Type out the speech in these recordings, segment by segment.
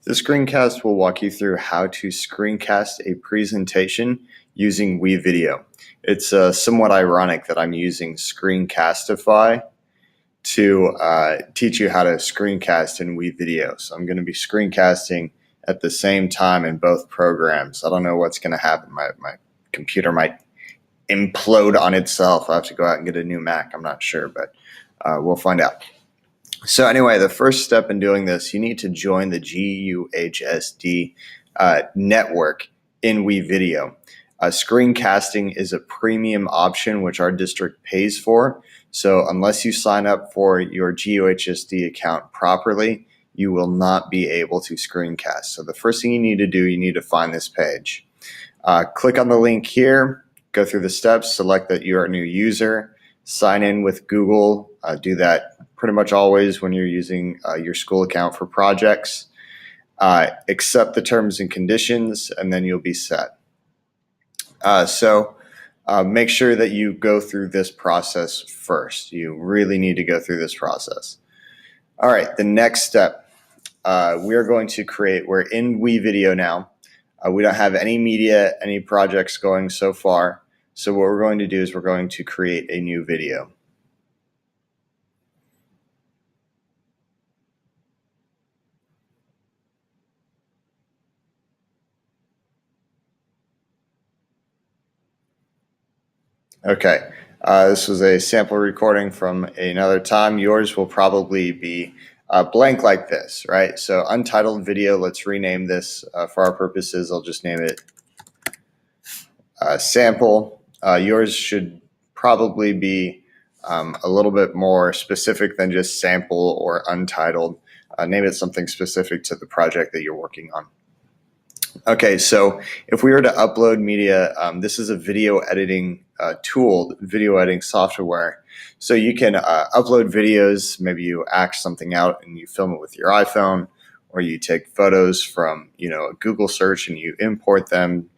This screencast will walk you through how to screencast a presentation using WeVideo. It's somewhat ironic that I'm using Screencastify to teach you how to screencast in WeVideo. So I'm going to be screencasting at the same time in both programs. I don't know what's going to happen. My computer might implode on itself. I have to go out and get a new Mac. I'm not sure, but we'll find out. So anyway, the first step in doing this, you need to join the GUHSD network in WeVideo. Screencasting is a premium option which our district pays for. So unless you sign up for your GUHSD account properly, you will not be able to screencast. So the first thing you need to do, you need to find this page. Click on the link here, go through the steps, select that you're a new user, sign in with Google, do that pretty much always when you're using your school account for projects. Accept the terms and conditions, and then you'll be set. So make sure that you go through this process first. You really need to go through this process. All right, the next step, we are going to create, we're in WeVideo now. We don't have any media, any projects going so far. So what we're going to do is we're going to create a new video. Okay, this was a sample recording from another time. Yours will probably be blank like this, right? So untitled video, let's rename this for our purposes. I'll just name it sample. Yours should probably be a little bit more specific than just sample or untitled. Name it something specific to the project that you're working on. Okay, so if we were to upload media, this is a video editing tool, video editing software. So you can upload videos, maybe you act something out and you film it with your iPhone, or you take photos from a Google search and you import them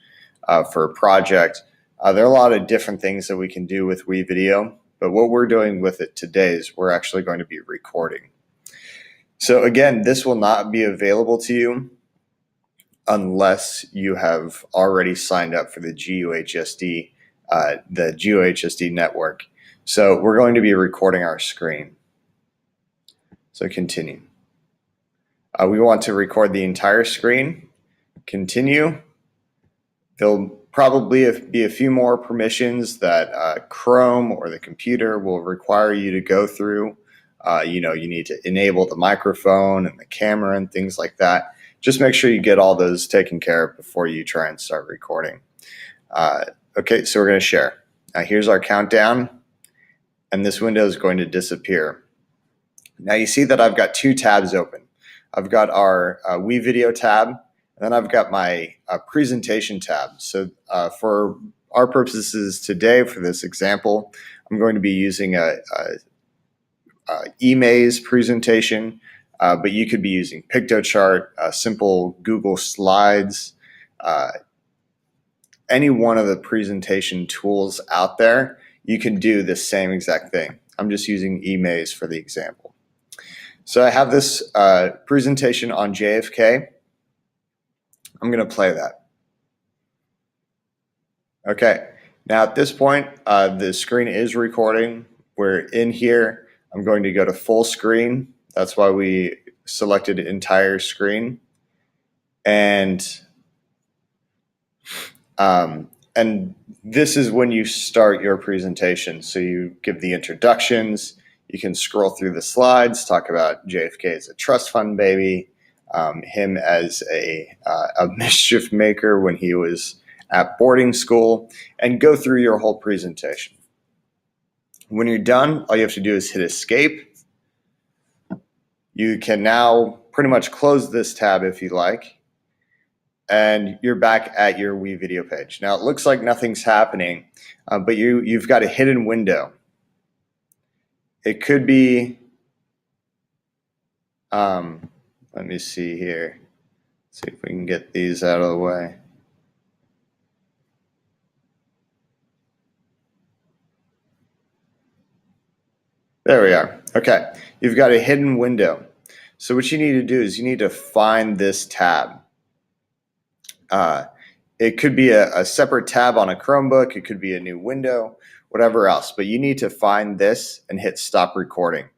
for a project. There are a lot of different things that we can do with WeVideo, but what we're doing with it today is we're actually going to be recording. So again, this will not be available to you unless you have already signed up for the GUHSD network. So we're going to be recording our screen. So continue. We want to record the entire screen. Continue. There'll probably be a few more permissions that Chrome or the computer will require you to go through. You need to enable the microphone and the camera and things like that. Just make sure you get all those taken care of before you try and start recording. Okay, so we're going to share. Now here's our countdown, and this window is going to disappear. Now you see that I've got two tabs open. I've got our WeVideo tab, and then I've got my presentation tab. So for our purposes today, for this example, I'm going to be using a eMaze presentation. But you could be using PictoChart, simple Google Slides, any one of the presentation tools out there, you can do the same exact thing. I'm just using eMaze for the example. So I have this presentation on JFK. I'm going to play that. Okay, now at this point, the screen is recording. We're in here. I'm going to go to full screen. That's why we selected entire screen. And this is when you start your presentation. So you give the introductions, you can scroll through the slides, talk about JFK as a trust fund baby, him as a mischief maker when he was at boarding school, and go through your whole presentation. When you're done, all you have to do is hit escape. You can now pretty much close this tab if you like, and you're back at your WeVideo page. Now it looks like nothing's happening, but you've got a hidden window. It could be, let me see here, see if we can get these out of the way. There we are. Okay, you've got a hidden window. So what you need to do is you need to find this tab. It could be a separate tab on a Chromebook. It could be a new window, whatever else. But you need to find this and hit stop recording.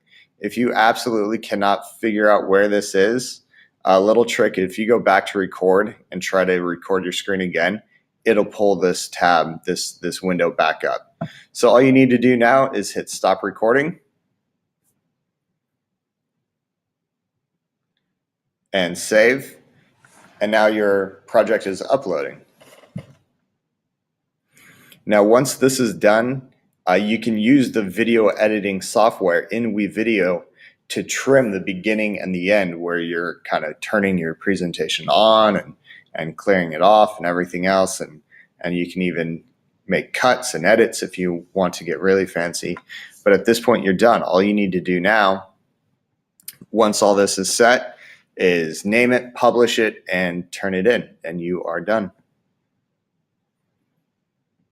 If you absolutely cannot figure out where this is, a little trick, if you go back to record and try to record your screen again, it'll pull this tab, this window back up. So all you need to do now is hit stop recording and save. And now your project is uploading. Now, once this is done, you can use the video editing software in WeVideo to trim the beginning and the end where you're kind of turning your presentation on and clearing it off and everything else. And you can even make cuts and edits if you want to get really fancy. But at this point, you're done. All you need to do now, once all this is set, is name it, publish it, and turn it in, and you are done.